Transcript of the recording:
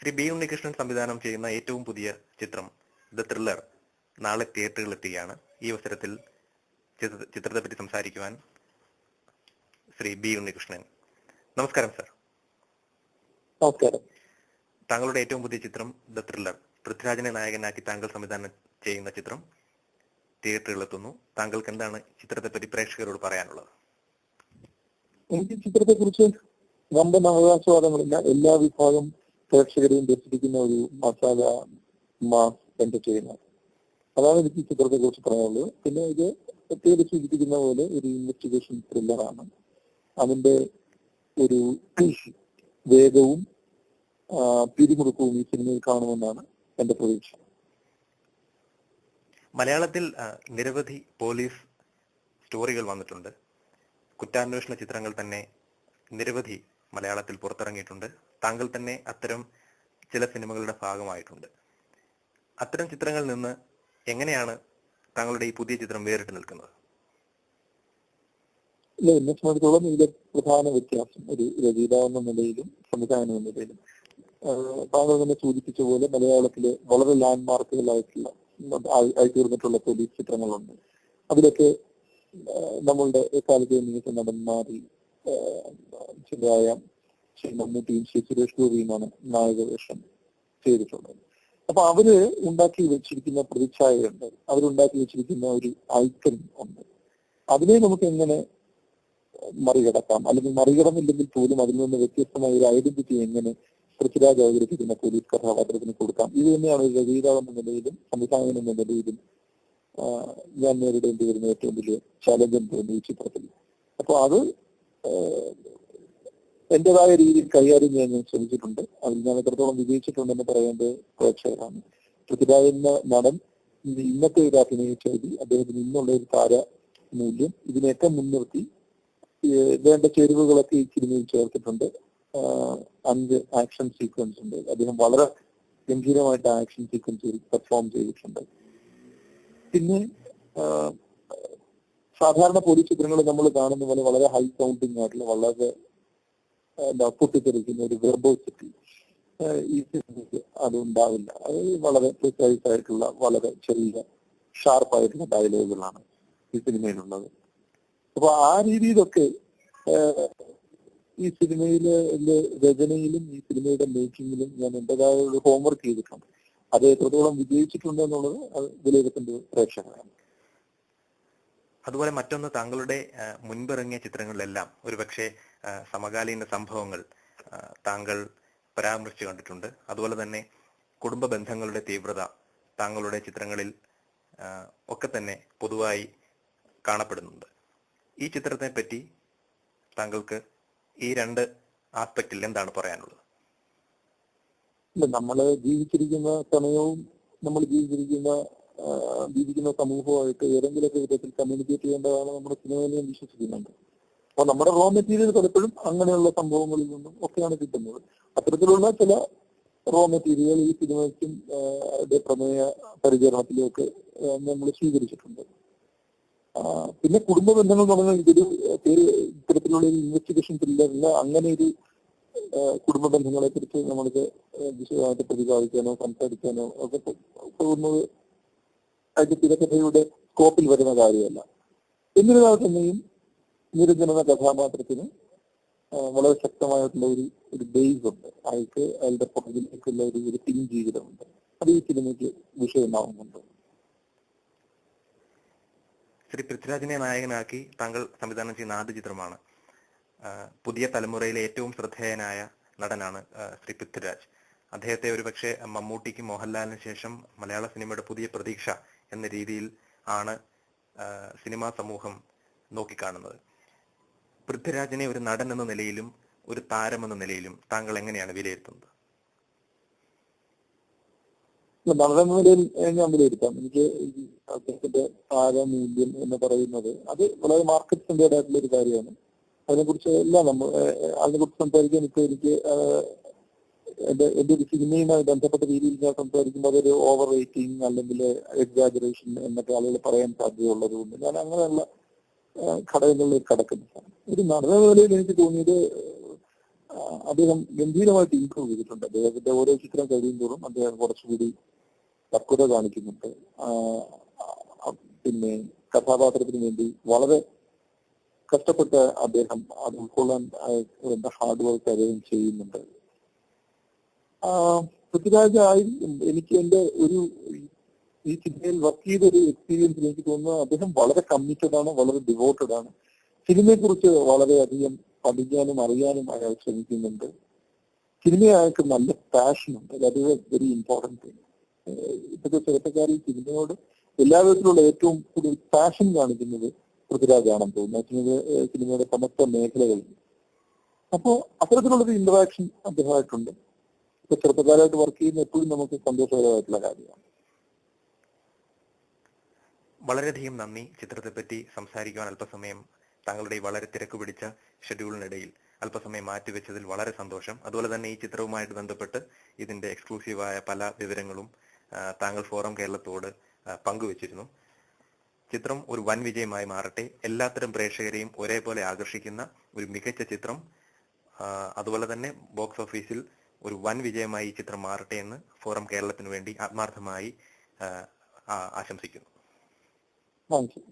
Shri B Unnikrishnan സംവിധാനം ചെയ്യുന്ന ഏറ്റവും പുതിയ ചിത്രം ദ ത്രില്ലർ നാളെ തിയേറ്ററുകളിലെത്തുകയാണ്. ഈ അവസരത്തിൽ ചിത്രത്തെ പറ്റി സംസാരിക്കുവാൻ ശ്രീ ബി ഉണ്ണികൃഷ്ണൻ. നമസ്കാരം സർ. നമസ്കാരം. താങ്കളുടെ ഏറ്റവും പുതിയ ചിത്രം ദ ത്രില്ലർ, പൃഥ്വിരാജിനെ നായകനാക്കി താങ്കൾ സംവിധാനം ചെയ്യുന്ന ചിത്രം തിയേറ്ററുകളിലെത്തുന്നു. താങ്കൾക്ക് എന്താണ് ചിത്രത്തെ പറ്റി പ്രേക്ഷകരോട് പറയാനുള്ളത്? എനിക്ക് ചിത്രത്തെ കുറിച്ച് വമ്പൻ അവകാശവാദങ്ങളില്ല. എല്ലാ വിഭാഗം പ്രേക്ഷകരെയും രസിപ്പിക്കുന്ന ഒരു മസാല മാസ് എന്റർടൈനർ, അതാണ് എനിക്ക് ചിത്രത്തെ കുറിച്ച് പറയാനുള്ളത്. പിന്നെ ഇത് പ്രത്യേകിച്ച് സൂചിപ്പിക്കുന്ന പോലെ ഒരു ഇൻവെസ്റ്റിഗേഷൻ ത്രില്ലറാണ്. അതിന്റെ ഒരു വേഗവും പിരിമുറുക്കവും ഈ സിനിമയിൽ കാണുമെന്നാണ് എന്റെ പ്രതീക്ഷ. മലയാളത്തിൽ നിരവധി പോലീസ് സ്റ്റോറികൾ വന്നിട്ടുണ്ട്. കുറ്റാന്വേഷണ ചിത്രങ്ങൾ തന്നെ നിരവധി മലയാളത്തിൽ പുറത്തിറങ്ങിയിട്ടുണ്ട്. താങ്കൾ തന്നെ അത്തരം ചില സിനിമകളുടെ ഭാഗമായിട്ടുണ്ട്. അത്തരം ചിത്രങ്ങളിൽ നിന്ന് എങ്ങനെയാണ് താങ്കളുടെ ഈ പുതിയ ചിത്രം വേറിട്ട് നിൽക്കുന്നത്? എന്നെ സംബന്ധിച്ചോളം ഇതിലെ പ്രധാന വ്യത്യാസം ഒരു രചയിതാവ് എന്ന നിലയിലും സംവിധാനം എന്ന നിലയിലും താങ്കൾ തന്നെ സൂചിപ്പിച്ച പോലെ മലയാളത്തിലെ വളരെ ലാൻഡ്മാർക്കുകളായിട്ടുള്ള ആയിത്തീർന്നിട്ടുള്ള പോലീസ് ചിത്രങ്ങളുണ്ട്. അതിലൊക്കെ നമ്മളുടെ എക്കാലത്തെ മികച്ച നടന്മാരിൽ ചിലരായ ശ്രീ മമ്മൂട്ടിയും ശ്രീ സുരേഷ് ഗോപിയുമാണ് നായകവേഷം ചെയ്തിട്ടുള്ളത്. അപ്പൊ അവര് ഉണ്ടാക്കി വെച്ചിരിക്കുന്ന പ്രതിച്ഛായയുണ്ട്, അവരുണ്ടാക്കി വെച്ചിരിക്കുന്ന ഒരു ഐക്കൺ ഉണ്ട്. അതിനെ നമുക്ക് എങ്ങനെ മറികടക്കാം, അല്ലെങ്കിൽ മറികടന്നില്ലെങ്കിൽ പോലും അതിൽ നിന്ന് വ്യത്യസ്തമായ ഒരു ഐഡന്റിറ്റി എങ്ങനെ പൃഥ്വിരാജ് അവതരിപ്പിക്കുന്ന പോലീസ് കഥാപാത്രത്തിന് കൊടുക്കാം. ഇത് തന്നെയാണ് ഒരു രചയിതാവ് എന്ന നിലയിലും സംവിധായകൻ എന്ന നിലയിലും ഞാൻ നേരിടേണ്ടി വരുന്ന ഏറ്റവും വലിയ ചാലഞ്ച് എന്ന് തോന്നി ഈ ചിത്രത്തിൽ. അപ്പൊ അത് എന്റേതായ രീതിയിൽ കൈകാര്യം ചെയ്യാൻ ഞാൻ ശ്രമിച്ചിട്ടുണ്ട്. അതിൽ ഞാൻ എത്രത്തോളം വിജയിച്ചിട്ടുണ്ടെന്ന് പറയേണ്ടത് പ്രേക്ഷകരാണ്. പൃഥ്വിരാജ് എന്ന നടൻ ഇന്നത്തെ ഒരു അഭിനയ ശൈലി, അദ്ദേഹത്തിന് ഇന്നുള്ള ഒരു താര മൂല്യം, ഇതിനെയൊക്കെ മുൻനിർത്തി വേണ്ട ചേരുവകളൊക്കെ ഈ സിനിമയിൽ ചേർത്തിട്ടുണ്ട്. 5 ആക്ഷൻ സീക്വൻസ് ഉണ്ട്. അദ്ദേഹം വളരെ ഗംഭീരമായിട്ട് ആക്ഷൻ സീക്വൻസിൽ പെർഫോം ചെയ്തിട്ടുണ്ട്. പിന്നെ സാധാരണ പോലീസ് ചിത്രങ്ങൾ നമ്മൾ കാണുന്ന പോലെ വളരെ ഹൈ സൗണ്ടിങ് ആയിട്ടുള്ള, വളരെ പൊട്ടിത്തെറിക്കുന്ന ഒരു വെർബോസിറ്റി ഈ സിനിമയ്ക്ക് അതുണ്ടാവില്ല. അത് വളരെ പ്രിസൈസ് ആയിട്ടുള്ള, വളരെ ചെറിയ ഷാർപ്പായിട്ടുള്ള ഡയലോഗുകളാണ് ഈ സിനിമയിലുള്ളത്. അപ്പൊ ആ രീതിയിലൊക്കെ ഈ സിനിമയിലെ രചനയിലും ഈ സിനിമയുടെ മേക്കിങ്ങിലും ഞാൻ എന്റേതായ ഒരു ഹോംവർക്ക് ചെയ്തിട്ടുണ്ട്. അത് എത്രത്തോളം വിജയിച്ചിട്ടുണ്ട് എന്നുള്ളത് വിലയിരുത്തേണ്ട പ്രേക്ഷകരാണ്. അതുപോലെ മറ്റൊന്ന്, താങ്കളുടെ മുൻപിറങ്ങിയ ചിത്രങ്ങളിലെല്ലാം ഒരുപക്ഷെ സമകാലീന സംഭവങ്ങൾ താങ്കൾ പരാമർശിച്ചു കണ്ടിട്ടുണ്ട്. അതുപോലെ തന്നെ കുടുംബ ബന്ധങ്ങളുടെ തീവ്രത താങ്കളുടെ ചിത്രങ്ങളിൽ ഒക്കെ തന്നെ പൊതുവായി കാണപ്പെടുന്നുണ്ട്. ഈ ചിത്രത്തെ പറ്റി താങ്കൾക്ക് ഈ 2 ആസ്പെക്റ്റിൽ എന്താണ് പറയാനുള്ളത്? നമ്മള് ജീവിച്ചിരിക്കുന്ന സമയവും നമ്മൾ ജീവിക്കുന്ന സമൂഹവുമായിട്ട് ഏതെങ്കിലുമൊക്കെ വിധത്തിൽ കമ്മ്യൂണിക്കേറ്റ് ചെയ്യേണ്ടതാണ് നമ്മുടെ സിനിമയിൽ ഞാൻ വിശ്വസിക്കുന്നുണ്ട്. അപ്പൊ നമ്മുടെ റോ മെറ്റീരിയൽ പലപ്പോഴും അങ്ങനെയുള്ള സംഭവങ്ങളിൽ നിന്നും ഒക്കെയാണ് കിട്ടുന്നത്. അത്തരത്തിലുള്ള ചില റോ മെറ്റീരിയൽ ഈ സിനിമയ്ക്കും പ്രമേയ പരിചരണത്തിലും ഒക്കെ നമ്മൾ സ്വീകരിച്ചിട്ടുണ്ട്. പിന്നെ കുടുംബ ബന്ധങ്ങൾ എന്ന് പറഞ്ഞാൽ ഇതൊരു ഇത്തരത്തിലുള്ള ഒരു ഇൻവെസ്റ്റിഗേഷൻ ത്രില്ലറില്ല. അങ്ങനെ ഒരു കുടുംബ ബന്ധങ്ങളെ കുറിച്ച് നമ്മൾക്ക് വിശദമായിട്ട് പ്രതിപാദിക്കാനോ സംസാരിക്കാനോ ഒക്കെ തോന്നുന്നത് അതിന്റെ തിരക്കഥയുടെ സ്കോപ്പിൽ വരുന്ന കാര്യമല്ല. എന്നിരുന്നാൽ തന്നെയും നിരഞ്ജന എന്ന കഥാപാത്രത്തിന് വളരെ ശക്തമായിട്ടുള്ള ഒരു ബേസ് ഉണ്ട്. അയാളുടെ പുറകിലേക്കുള്ള ഒരു പിൻ ജീവിതമുണ്ട്. അത് ഈ സിനിമയ്ക്ക് വിഷയമാവുന്നുണ്ട്. ശ്രീ പൃഥ്വിരാജിനെ നായകനാക്കി താങ്കൾ സംവിധാനം ചെയ്യുന്ന ആദ്യ ചിത്രമാണ്. പുതിയ തലമുറയിലെ ഏറ്റവും ശ്രദ്ധേയനായ നടനാണ് ശ്രീ പൃഥ്വിരാജ്. അദ്ദേഹത്തെ ഒരുപക്ഷെ മമ്മൂട്ടിക്കും മോഹൻലാലിന് ശേഷം മലയാള സിനിമയുടെ പുതിയ പ്രതീക്ഷ എന്ന രീതിയിൽ ആണ് സിനിമാ സമൂഹം നോക്കിക്കാണുന്നത്. പൃഥ്വിരാജിനെ ഒരു നടൻ എന്ന നിലയിലും ഒരു താരം എന്ന നിലയിലും താങ്കൾ എങ്ങനെയാണ് വിലയിരുത്തുന്നത്? നടൻ എന്ന നിലയിൽ ഞാൻ വിലയിരുത്താം. എനിക്ക് അദ്ദേഹത്തിന്റെ താരമൂല്യം എന്ന് പറയുന്നത് അത് വളരെ മാർക്കറ്റ് സെന്റേഡ് ആയിട്ടുള്ള ഒരു കാര്യമാണ്. അതിനെക്കുറിച്ച് എല്ലാം അതിനെക്കുറിച്ച് സംസാരിക്കാൻ ഇപ്പൊ എനിക്ക് എന്റെ ഒരു സിനിമയുമായി ബന്ധപ്പെട്ട രീതിയിൽ ഞാൻ സംസാരിക്കുമ്പോൾ അതൊരു ഓവർ റേറ്റിംഗ് അല്ലെങ്കിൽ എക്സാജറേഷൻ എന്നൊക്കെ ആളുകൾ പറയാൻ സാധ്യതയുള്ളത് കൊണ്ട് ഞാൻ അങ്ങനെയുള്ള ഘടകങ്ങളിലേക്ക് കടക്കുന്നതാണ്. ഒരു നടന നിലയിൽ എനിക്ക് തോന്നിയത് അദ്ദേഹം ഗംഭീരമായിട്ട് ഇംപ്രൂവ് ചെയ്തിട്ടുണ്ട്. അദ്ദേഹത്തിന്റെ ഓരോ ചിത്രം കഴിയുമ്പോഴും അദ്ദേഹം കുറച്ചുകൂടി പക്വത കാണിക്കുന്നുണ്ട്. പിന്നെ കഥാപാത്രത്തിന് വേണ്ടി വളരെ കഷ്ടപ്പെട്ട് അദ്ദേഹം അത് ഉൾക്കൊള്ളാൻ ഹാർഡ് വർക്ക് അദ്ദേഹം ചെയ്യുന്നുണ്ട്. പൃഥ്വിരാജ് എനിക്ക് എന്റെ ഈ സിനിമയിൽ വർക്ക് ചെയ്ത ഒരു എക്സ്പീരിയൻസിൽ എനിക്ക് തോന്നുന്നു അദ്ദേഹം വളരെ കമ്മിറ്റഡ് ആണ്, വളരെ ഡിവോട്ടഡ് ആണ്. സിനിമയെ കുറിച്ച് വളരെയധികം പഠിക്കാനും അറിയാനും അയാൾ ശ്രമിക്കുന്നുണ്ട്. സിനിമയെ അയാൾക്ക് നല്ല പാഷനുണ്ട്. That is a very important thing. ഇപ്പോഴത്തെ ചെറുപ്പക്കാരിൽ സിനിമയോട് എല്ലാ വിധത്തിലുള്ള ഏറ്റവും കൂടുതൽ പാഷൻ കാണിക്കുന്നത് പൃഥ്വിരാജാണെന്ന് തോന്നുന്നു സിനിമയുടെ സമസ്ത മേഖലകളിൽ. അപ്പോ അത്തരത്തിലുള്ളൊരു ഇന്ററാക്ഷൻ അദ്ദേഹമായിട്ടുണ്ട്. ഇപ്പൊ ചെറുപ്പക്കാരായിട്ട് വർക്ക് ചെയ്യുന്ന എപ്പോഴും നമുക്ക് സന്തോഷകരമായിട്ടുള്ള കാര്യമാണ്. വളരെയധികം നന്ദി. ചിത്രത്തെ പറ്റി സംസാരിക്കുവാൻ അല്പസമയം താങ്കളുടെ വളരെ തിരക്ക് പിടിച്ച ഷെഡ്യൂളിനിടയിൽ അല്പസമയം മാറ്റിവെച്ചതിൽ വളരെ സന്തോഷം. അതുപോലെ തന്നെ ഈ ചിത്രവുമായിട്ട് ബന്ധപ്പെട്ട് ഇതിന്റെ എക്സ്ക്ലൂസീവായ പല വിവരങ്ങളും താങ്കൾ ഫോറം കേരളത്തോട് പങ്കുവച്ചിരുന്നു. ചിത്രം ഒരു വൻ വിജയമായി മാറട്ടെ. എല്ലാത്തരം പ്രേക്ഷകരെയും ഒരേപോലെ ആകർഷിക്കുന്ന ഒരു മികച്ച ചിത്രം, അതുപോലെ തന്നെ ബോക്സ് ഓഫീസിൽ ഒരു വൻ വിജയമായി ഈ ചിത്രം മാറട്ടെ എന്ന് ഫോറം കേരളത്തിന് വേണ്ടി ആത്മാർത്ഥമായി ആശംസിക്കുന്നു. Thank you.